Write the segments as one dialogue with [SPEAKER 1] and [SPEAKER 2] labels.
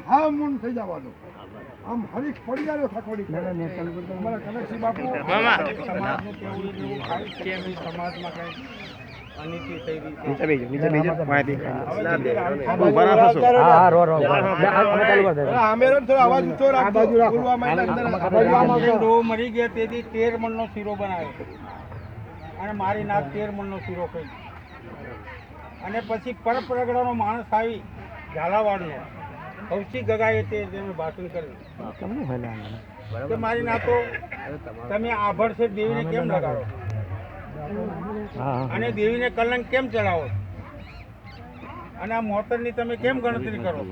[SPEAKER 1] હા મન થઈ જવાનું આમ હરીફ પડી જાય ખખોડી અમારા કનકસિંહ બાપુ સમાજનું કેવું એવું થાય છે કે સમાજમાં કઈ અનિતિ થઈ રહી છે મરી ગયા તેથી 13 મણનો શીરો બનાવ્યો અને મારી નાત 13 મણનો શીરો કહી અને પછી પરપરગડાનો માણસ આવી ઝાલાવાડનો હવસી ગગાએ તેને ભાષણ કર્યું કે મારી નાતો તમે આભળ છે દેવીને કેમ લગાડો અને દેવીને કલંક કેમ ચડાવો અને આ મોતરની તમે કેમ ગણતરી કરો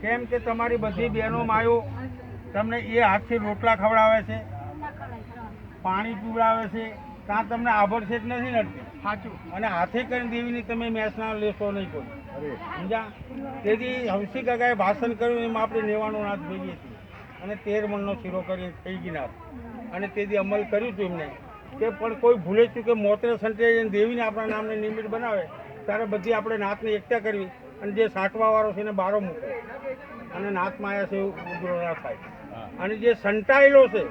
[SPEAKER 1] કેમ કે તમારી બધી બહેનો માયો તમને એ હાથથી રોટલા ખવડાવે છે પાણી પીવડાવે છે ત્યાં તમને આભડછેદ નથી નડતી સાચું અને હાથે કરીને દેવીની તમે મેસના લેશો નહીં કોઈ સમજા તેથી હવસી કાકાએ ભાષણ કર્યું એમાં આપણે નેવાનો નાથ ભેગી હતી અને 13 મણનો શીરો કરી થઈ ગઈ નાથ અને તેથી અમલ કર્યું હતું એમને કે પણ કોઈ ભૂલે છે કે મોતરે સંતાઈ દેવીને આપણા નામને નિમિત્ત બનાવે ત્યારે બધી આપણે નાથને એકઠા કરવી અને જે સાંટવાવાળો છે એને બારો મૂકે અને નાથમાં આવ્યા છે એવું ઉગ્ર ના થાય અને જે સંટાયેલો છે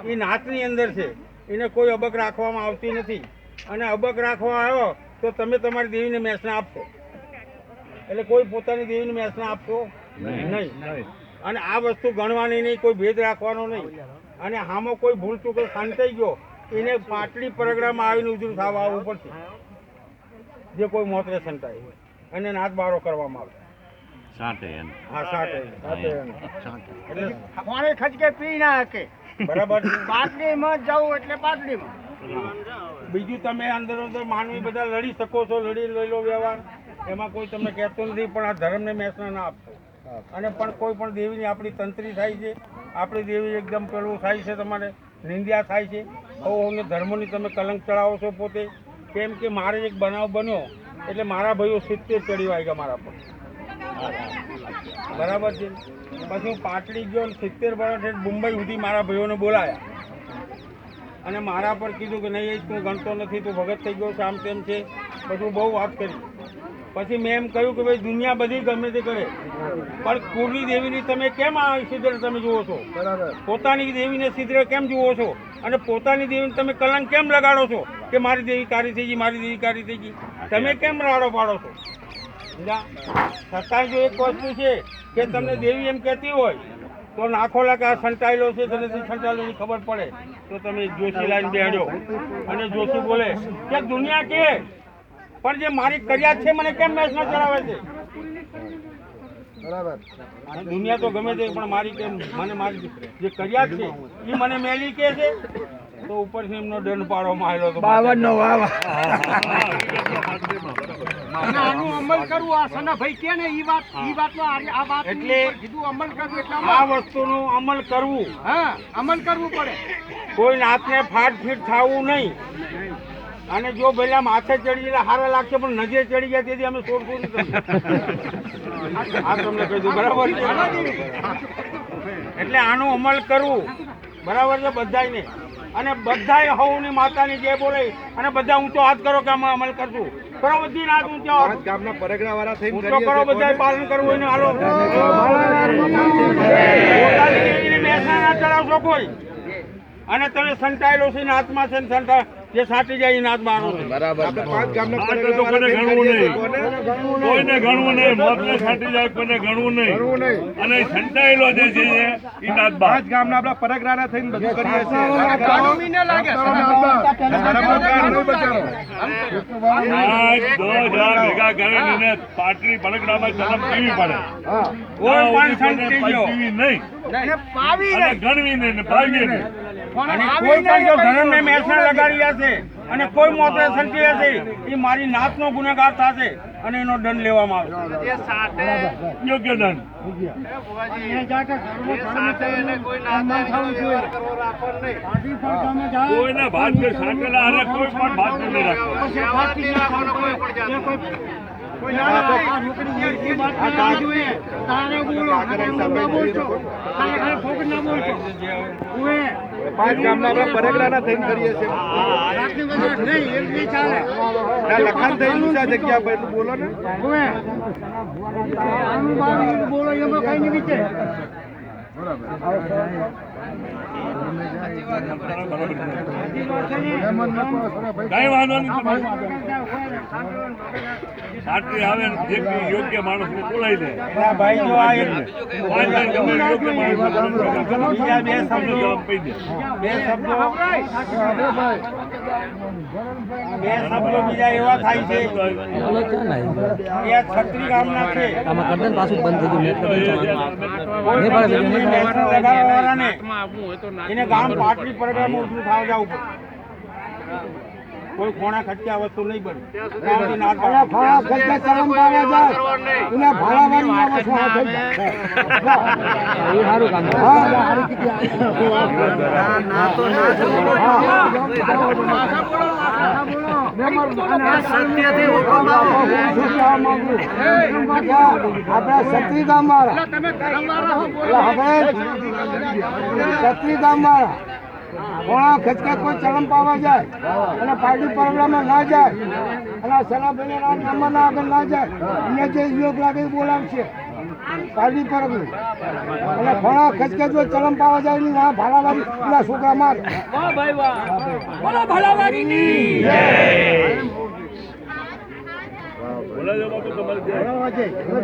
[SPEAKER 1] એ નાથની અંદર છે એને કોઈ અબક રાખવામાં આવતી નથી અને અબક રાખવા આવ્યો તો તમે તમારી દેવીને મેસના આપશો એટલે કોઈ પોતાની દેવીને મેસના આપશો નહીં અને આ વસ્તુ ગણવાની નહીં કોઈ ભેદ રાખવાનો નહીં અને આમાં કોઈ ભૂલ ચૂકે સંતાઈ ગયો એને પાટડી પરગડામાં આવીને ઉજળું થવા આવવું પડશે જે કોઈ મોતરે સંતાય અને નાથ બારો કરવામાં આવે પાણી ખચકે પી ના શકે બરાબર પાટડીમાં જવું એટલે પાટડીમાં બીજું તમે અંદર અંદર માનવી બધા લડી શકો છો લડી લઈ લો વ્યવહાર એમાં કોઈ તમને કહેતો નથી પણ આ ધર્મને મેસના ના આપશો અને પણ કોઈ પણ દેવીની આપણી તંત્રી થાય છે આપણી દેવી એકદમ પેલું થાય છે તમારે નિંદ્યા થાય છે હવે ધર્મની તમે કલંક ચડાવો છો પોતે કેમ કે મારે એક બનાવ બન્યો એટલે મારા ભાઈઓ 70 ચડી વાગ્યા મારા પર બરાબર છે પછી હું પાટડી ગયો 70 વર્ષ મુંબઈ સુધી મારા ભાઈઓને બોલાયા અને મારા પર કીધું કે નહીં તું ગણતો નથી તું ભગત થઈ ગયો છે આમ તેમ છે બધું બહુ વાત કરી પછી મેં એમ કહ્યું કે ભાઈ દુનિયા બધી ગમે તે કરે પણ કુળની દેવીની તમે કેમ આ સિદ્ધર તમે જુઓ છો પોતાની દેવીને સિદ્ધર કેમ જુઓ છો અને પોતાની દેવીને તમે કલંક કેમ લગાડો છો કે મારી દેવી કારી થઈ ગઈ મારી દેવી કારી થઈ ગઈ તમે કેમ રાડો પાડો છો છતાં જો એક વસ્તુ છે કે તમને દેવી એમ કહેતી હોય તો નાખો લાગે આ સંટાયેલો છે તો નથી સંટાયેલો ખબર પડે તો તમે જોશી લાઈન બેહાડ્યો અને જોશી બોલે કે દુનિયા કે પણ જે મારી કર્યા છે મને કેમ મેચ ન ચડાવે છે બરાબર દુનિયા તો ગમે તે પણ મારી કેમ મને મારી જે કર્યા છે એ મને મેલી કે છે તો ઉપરથી એમનો દંડ પાડવામાં આવેલો તો 52 નો વાહ આનું અમલ કરવું આ સનાભાઈ કે ને ઈ વાતમાં આ વાત એટલે કીધું અમલ કરવું એટલે આ વસ્તુનું અમલ કરવું હા અમલ કરવું પડે કોઈ નાતને ફાટફીટ થવું નહીં અને જો પેલા માથે ચડી ગયા હારા લાગશે પણ નજરે ચડી ગયા તેથી અમે છોડશું નહીં આ તમને કહી દઉં બરાબર છે એટલે આનું અમલ કરવું બરાબર છે બધાને અને બધાય હવની માતાની જે બોલે અને બધા ઊંચો હાથ કરો કે અમે અમલ કરશું કરો બધી રાત ઊંચો ગામના પરગડા વાળા થઈને ઊંચો કરો બધા પાલન કરવું એને હાલો ના ચડાવશો કોઈ અને તમે સંતાયેલો છે નાથમાં છે સંતા જે સાટી જાય એ નાથ માનો છે બરાબર આપણે 5 ગામના પરગડા કોને ગણવું નહીં કોઈને ગણવું નહીં મોતને સાટી જાય કોને ગણવું નહીં અને સંતાયેલો જે છે એ નાથ 5 ગામના આપણા પરગડાના થઈને બધું કરીએ છીએ ગામમીને લાગે ભેગા કરીને પાટડી પરગડામાં જન્મ પીવી પડે કોઈ પણ સંતાઈ નહીં પાવી ગણવી નહીં પાવી નહીં અને કોઈ પણ જો ધર્મને મેસના લગાડ્યા છે અને કોઈ મોતરે સંતાયા છે એ મારી નાથનો ગુનેગાર થશે અને એનો દંડ લેવામાં આવશે યોગ્ય દંડ કોઈના ભાત સાંટેલા અને કોઈ પણ ભાત નહીં રાખો કોઈ ના આ છોકરી એ વાત ના જોઈએ. તારે બોલો ના બોલજો. તારે ખાલી ફોકટ ના બોલજો. ઓએ
[SPEAKER 2] 5 ગામના આપણે પરગડાના થઈને કરીએ છીએ.
[SPEAKER 1] રાખી વગર નહીં એમ નહીં ચાલે.
[SPEAKER 2] લખાણ થયેલું છે જગ્યા પર એટલું બોલો ને.
[SPEAKER 1] ઓએ આનું બાનું બોલો એમાં કઈ નહીં વિચે.
[SPEAKER 3] કઈ વાંધો નહીં. સાટરી આવે ને જે યોગ્ય માણસને બોલાવી દે.
[SPEAKER 1] ભાઈ જો આ એક
[SPEAKER 3] યોગ્ય માણસ
[SPEAKER 1] બીજા બે શબ્દો
[SPEAKER 3] જવાબ કહી દે.
[SPEAKER 1] બે શબ્દો બીજા એવા થાય છે એ આ છત્રી ગામના છે. લગાડવાવાળાને એને ગામ પાટલી પરગડામાં ઉઠું ખાવા જવું પડે. કોઈ ખોણા ખર્ચા વસ્તુ નહીં બને.
[SPEAKER 2] સત્રી ગામ વાળા ઘણા ખચકા કોઈ ચલમ પાવા જાય અને પાર્ટી પ્રોગ્રામમાં ના જાય અને સલાભાઈના નંબરના આગળ ના જાય એને જે યોગ લાગે એ બોલાવશે પાર્ટી પ્રોગ્રામ અને ઘણા ખચકા જો ચલમ પાવા જાય ને ના ભાડાવાળી પેલા છોકરા માર
[SPEAKER 3] બોલાવી દો તો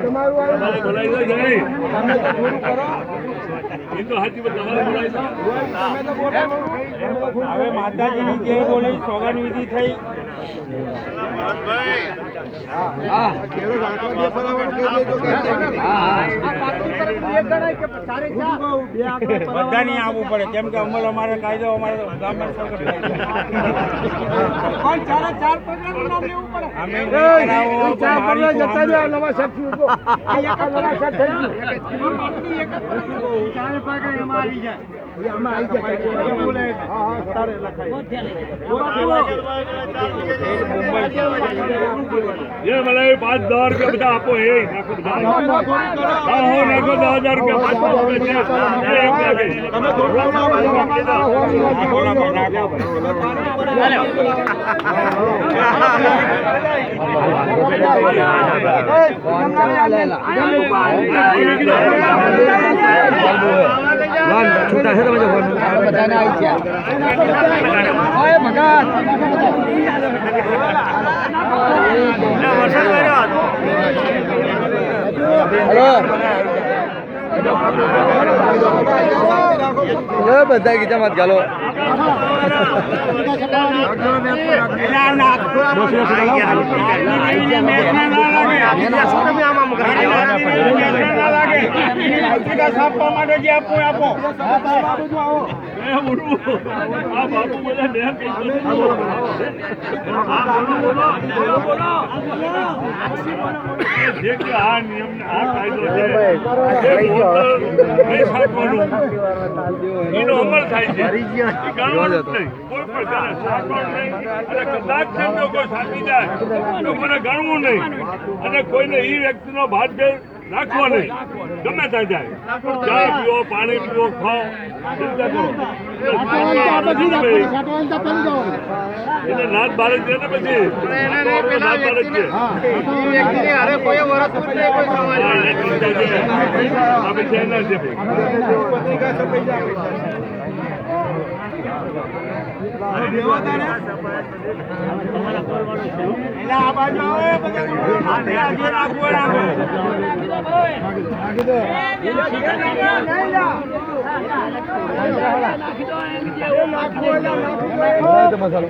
[SPEAKER 3] તમારે બોલાવી દો નહીં. એ તો હાથી પર તમારે બોલાવી દો.
[SPEAKER 1] હવે માતાજીની જે બોલી સોગન વિધિ થઈ. બધાની આવવું પડે કેમ કે અમલ અમારે કાયદો અમારે ગામમાં સગત થાય છે. અમે નહીં કરાવો તો મારી શું
[SPEAKER 3] જે મને 5,000 રૂપિયા બધા આપો એ નાખો બધા. નાખો 10,000
[SPEAKER 2] છૂટા છે તમે બધાને આવી ગયા બધા ગીતા મત ગાલો
[SPEAKER 1] આપવા માટે જે આપવું આપો.
[SPEAKER 3] આ બાપુ બધા ડેમ જે કે આ નિયમ આ કાયદો છે એનો અમલ થાય છે. કોઈ પણ સાંભળવું નહીં અને કદાચ છે તો કોઈ સાચી જાય તો મને ગણવું નહીં અને કોઈને એ વ્યક્તિનો ભાતભેદ રાખવો નહીં. ગમે ત્યાં જાય ચા પીવો પાણી પીવો ખાઓ ચિંતા કરો એને નાથ ભારત છે ને પછી નાથ ભારત છે. આપણે છે ના છે
[SPEAKER 1] આ બાજુ આવે બધા જે રાખવું રાખો.
[SPEAKER 2] મસાલો